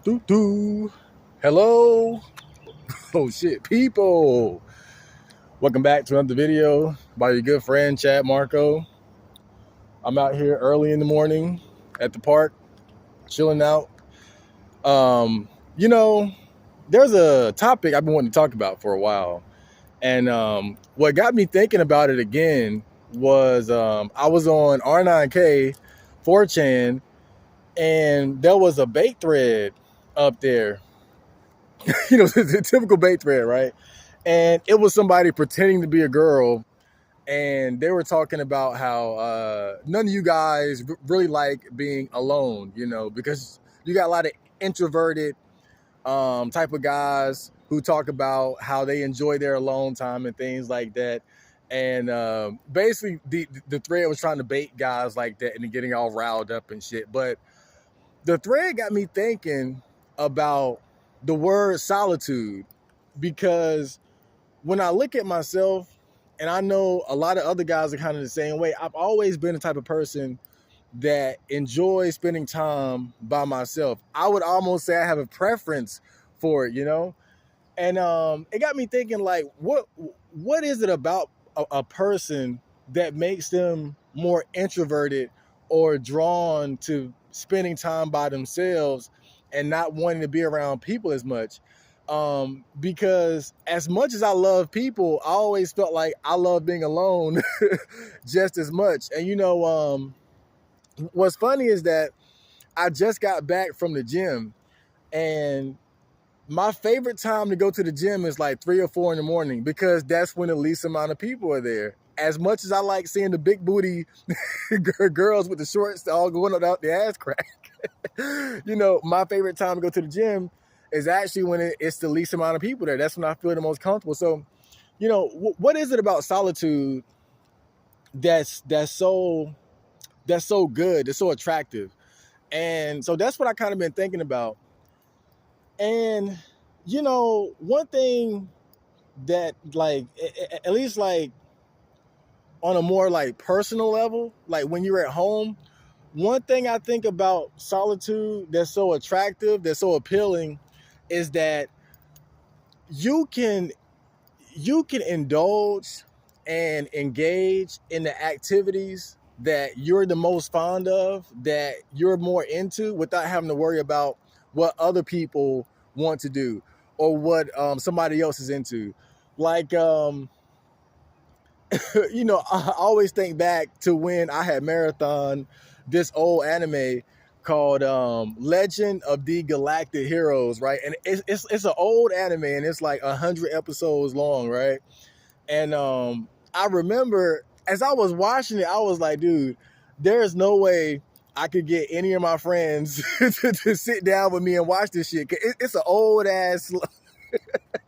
Doo doo. Hello. Oh shit, people. Welcome back to another video by your good friend Chad Marco. I'm out here early in the morning at the park, chilling out. Um, you know, there's a topic I've been wanting to talk about for a while. And what got me thinking about it again was I was on R9K 4chan and there was a bait thread up there. The typical bait thread, right? And it was somebody pretending to be a girl, and they were talking about how none of you guys really like being alone, because you got a lot of introverted type of guys who talk about how they enjoy their alone time and things like that. And basically, the thread was trying to bait guys like that and getting all riled up and shit. But the thread got me thinking about the word solitude, because when I look at myself, and I know a lot of other guys are kind of the same way, I've always been the type of person that enjoys spending time by myself. I would almost say I have a preference for it. And it got me thinking, like, what is it about a person that makes them more introverted or drawn to spending time by themselves and not wanting to be around people as much? Because as much as I love people, I always felt like I love being alone just as much. And what's funny is that I just got back from the gym, and my favorite time to go to the gym is like 3 or 4 in the morning, because that's when the least amount of people are there. As much as I like seeing the big booty girls with the shorts all going out the ass crack, my favorite time to go to the gym is actually when it's the least amount of people there. That's when I feel the most comfortable. So, what is it about solitude that's so good, that's so attractive? And so that's what I kind of been thinking about. And one thing that, like, at least like on a more like personal level, like when you're at home, one thing I think about solitude that's so attractive, that's so appealing, is that you can indulge and engage in the activities that you're the most fond of, that you're more into, without having to worry about what other people want to do or what somebody else is into. Like, I always think back to when I had marathon this old anime called Legend of the Galactic Heroes, right? And it's an old anime, and it's like 100 episodes long, right? And I remember as I was watching it, I was like, dude, there's no way I could get any of my friends to sit down with me and watch this shit. It's an old ass,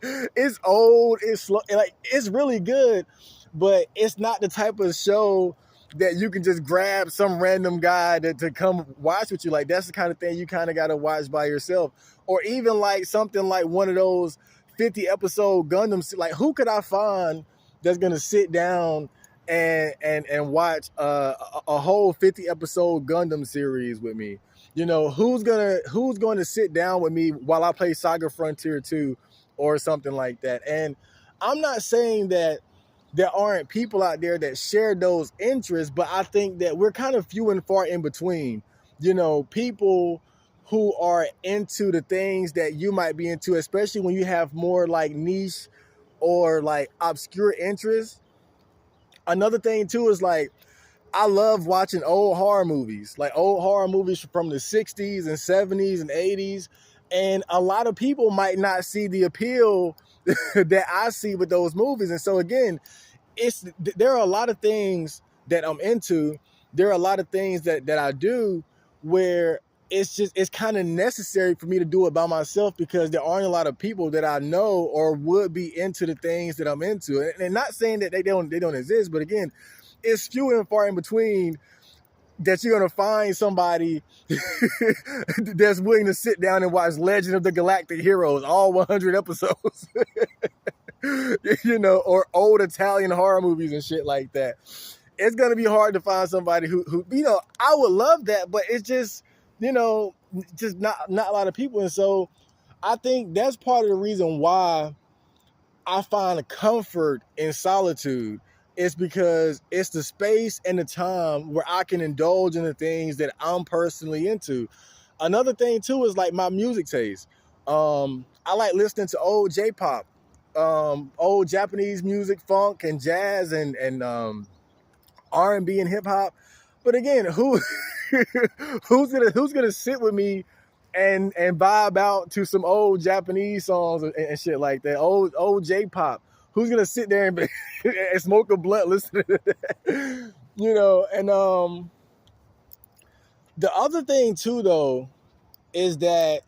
it's old, it's slow, like, it's really good, but it's not the type of show that you can just grab some random guy to come watch with you. Like, that's the kind of thing you kind of got to watch by yourself. Or even like something like one of those 50 episode Gundams. Like, who could I find that's gonna sit down and watch a whole 50 episode Gundam series with me? Who's going to sit down with me while I play Saga Frontier 2 or something like that? And I'm not saying that there aren't people out there that share those interests, but I think that we're kind of few and far in between. People who are into the things that you might be into, especially when you have more like niche or like obscure interests. Another thing too is, like, I love watching old horror movies, like old horror movies from the 60s and 70s and 80s. And a lot of people might not see the appeal that I see with those movies. And so again, there are a lot of things that I'm into. There are a lot of things that I do where it's kind of necessary for me to do it by myself, because there aren't a lot of people that I know or would be into the things that I'm into. And not saying that they don't exist, but again, it's few and far in between that you're gonna find somebody that's willing to sit down and watch Legend of the Galactic Heroes, all 100 episodes. Or old Italian horror movies and shit like that. It's gonna be hard to find somebody who I would love that, but it's just, just not a lot of people. And so I think that's part of the reason why I find a comfort in solitude. It's because it's the space and the time where I can indulge in the things that I'm personally into. Another thing too is like my music taste. I like listening to old J-pop, old Japanese music, funk and jazz and R&B and hip hop. But again, who's gonna sit with me and vibe out to some old Japanese songs and shit like that, old J-pop? Who's gonna sit there and smoke a blunt, listen to that? And the other thing too, though, is that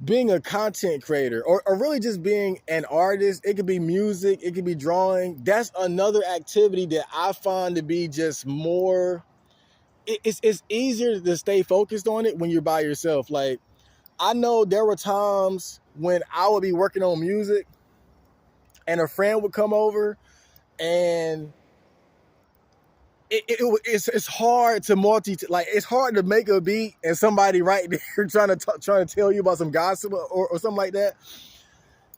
being a content creator or really just being an artist, it could be music, it could be drawing. That's another activity that I find to be just more, it's easier to stay focused on it when you're by yourself. Like, I know there were times when I would be working on music and a friend would come over, and it's hard to like it's hard to make a beat and somebody right there trying to tell you about some gossip or something like that.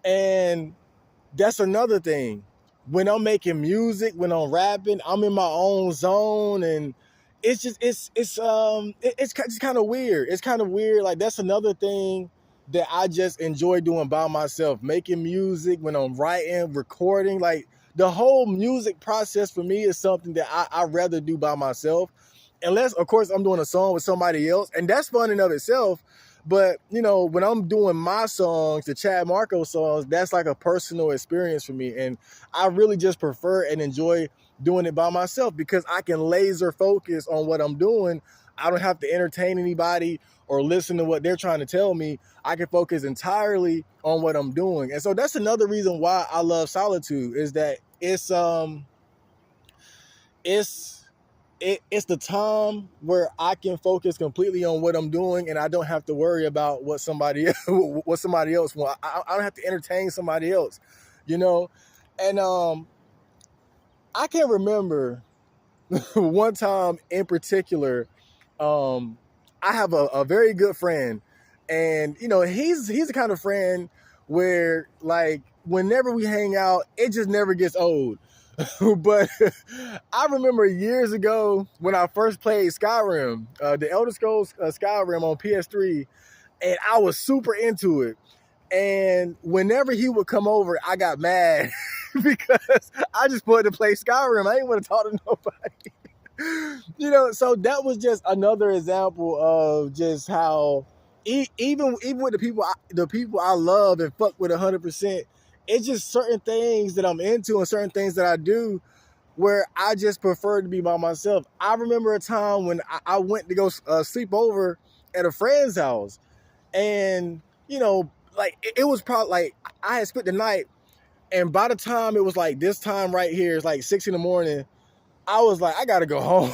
And that's another thing. When I'm making music, when I'm rapping, I'm in my own zone, and it's just it's just kind of weird. It's kind of weird. Like, that's another thing that I just enjoy doing by myself, making music, when I'm writing, recording. Like, the whole music process for me is something that I rather do by myself, unless of course I'm doing a song with somebody else, and that's fun in of itself. But when I'm doing my songs, the Chad Marco songs, that's like a personal experience for me, and I really just prefer and enjoy doing it by myself because I can laser focus on what I'm doing. I don't have to entertain anybody or listen to what they're trying to tell me. I can focus entirely on what I'm doing. And so that's another reason why I love solitude, is that it's it's the time where I can focus completely on what I'm doing, and I don't have to worry about what somebody else wants. I don't have to entertain somebody else, you know. And I can remember one time in particular. I have a very good friend, and he's the kind of friend where, like, whenever we hang out, it just never gets old. But I remember years ago when I first played Skyrim, the Elder Scrolls Skyrim on PS3, and I was super into it. And whenever he would come over, I got mad because I just wanted to play Skyrim. I didn't want to talk to nobody. So that was just another example of just how even with the people I love and fuck with 100%, it's just certain things that I'm into and certain things that I do where I just prefer to be by myself. I remember a time when I went to go sleep over at a friend's house, and like it was probably like I had spent the night, and by the time it was like this time right here, it's like 6 in the morning. I was like, I gotta go home.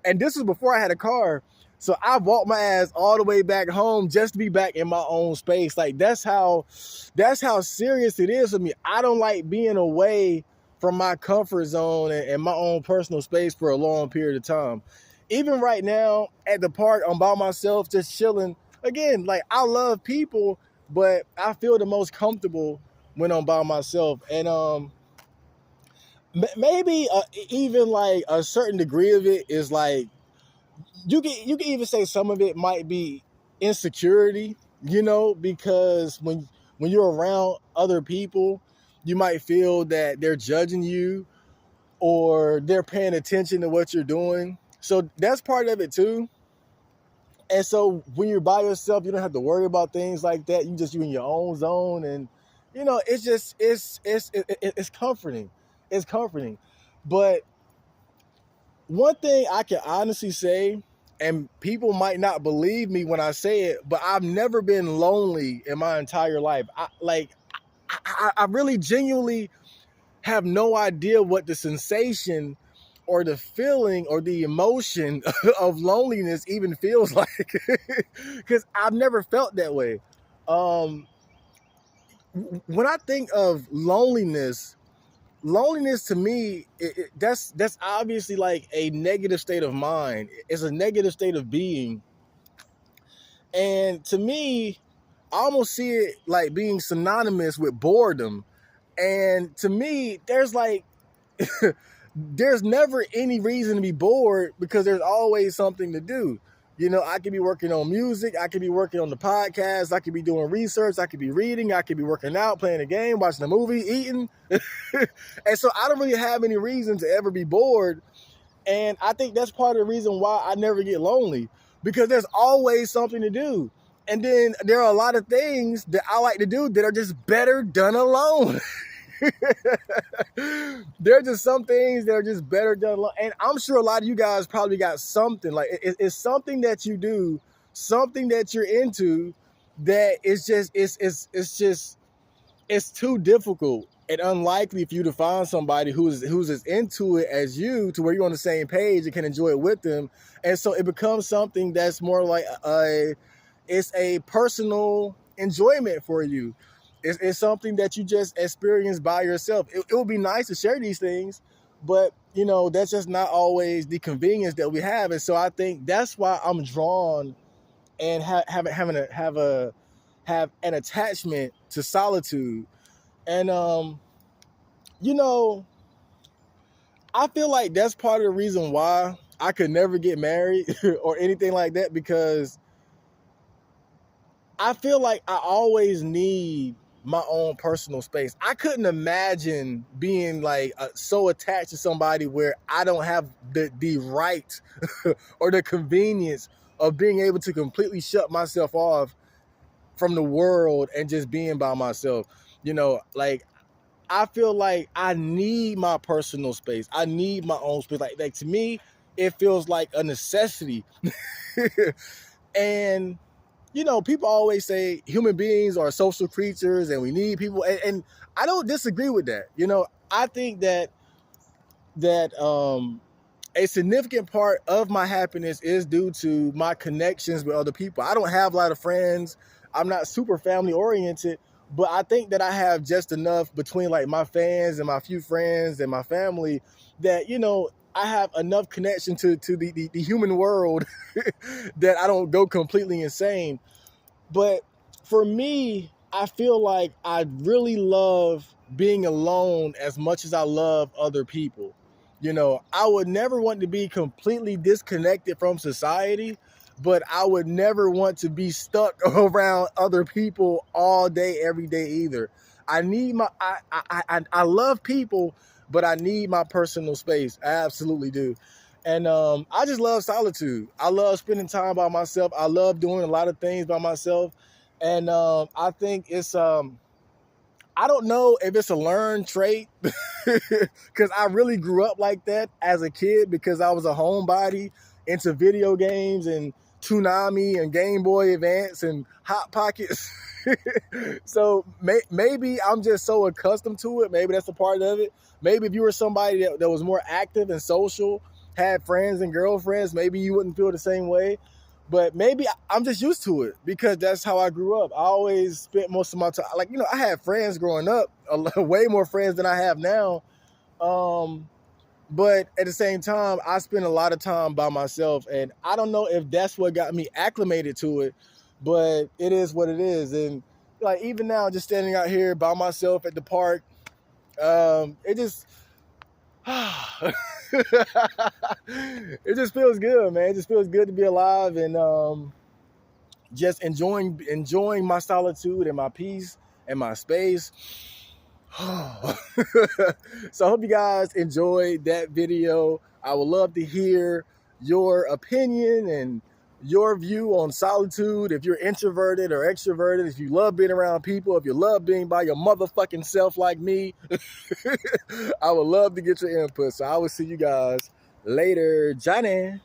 And this was before I had a car. So I walked my ass all the way back home just to be back in my own space. Like, that's how serious it is for me. I don't like being away from my comfort zone and my own personal space for a long period of time. Even right now at the park, I'm by myself, just chilling. Again, like, I love people, but I feel the most comfortable when I'm by myself. And maybe even like a certain degree of it is like, you can even say some of it might be insecurity, because when you're around other people, you might feel that they're judging you or they're paying attention to what you're doing. So that's part of it too. And so when you're by yourself, you don't have to worry about things like that. You in your own zone, and it's just it's comforting. It's comforting. But one thing I can honestly say, and people might not believe me when I say it, but I've never been lonely in my entire life. I really genuinely have no idea what the sensation or the feeling or the emotion of loneliness even feels like, because I've never felt that way. Um, when I think of loneliness, loneliness to me, that's obviously like a negative state of mind. It's a negative state of being. And to me, I almost see it like being synonymous with boredom. And to me, there's like, there's never any reason to be bored because there's always something to do. You know, I could be working on music. I could be working on the podcast. I could be doing research. I could be reading. I could be working out, playing a game, watching a movie, eating. And so I don't really have any reason to ever be bored. And I think that's part of the reason why I never get lonely, because there's always something to do. And then there are a lot of things that I like to do that are just better done alone. There are just some things that are just better done alone. And I'm sure a lot of you guys probably got something, like it's something that you do, something that you're into, that it's too difficult and unlikely for you to find somebody who's as into it as you, to where you're on the same page and can enjoy it with them. And so it becomes something that's more like it's a personal enjoyment for you. It's something that you just experience by yourself. It would be nice to share these things, but you know, that's just not always the convenience that we have. And so I think that's why I'm drawn and have an attachment to solitude. And you know, I feel like that's part of the reason why I could never get married or anything like that, because I feel like I always need my own personal space. I couldn't imagine being like so attached to somebody where I don't have the right or the convenience of being able to completely shut myself off from the world and just being by myself. You know, like, I feel like I need my personal space. I need my own space. Like to me, it feels like a necessity. And you know, people always say human beings are social creatures and we need people. And I don't disagree with that. You know, I think that a significant part of my happiness is due to my connections with other people. I don't have a lot of friends. I'm not super family oriented, but I think that I have just enough between like my fans and my few friends and my family that, you know, I have enough connection to the human world that I don't go completely insane. But for me, I feel like I really love being alone as much as I love other people. You know, I would never want to be completely disconnected from society, but I would never want to be stuck around other people all day, every day either. I need I love people, but I need my personal space. I absolutely do. And I just love solitude. I love spending time by myself. I love doing a lot of things by myself. And I think it's I don't know if it's a learned trait, because I really grew up like that as a kid, because I was a homebody into video games and Toonami and Game Boy Advance and Hot Pockets. So maybe I'm just so accustomed to it. Maybe that's a part of it. Maybe if you were somebody that was more active and social, had friends and girlfriends, maybe you wouldn't feel the same way. But maybe I'm just used to it because that's how I grew up. I always spent most of my time, like, you know, I had friends growing up, way more friends than I have now. But at the same time, I spend a lot of time by myself, and I don't know if that's what got me acclimated to it, but it is what it is. And like, even now, just standing out here by myself at the park, it just, it just feels good, man. It just feels good to be alive, and just enjoying my solitude and my peace and my space. So I hope you guys enjoyed that video. I would love to hear your opinion and your view on solitude. If you're introverted or extroverted, if you love being around people, if you love being by your motherfucking self like me, I would love to get your input. So I will see you guys later. Johnny.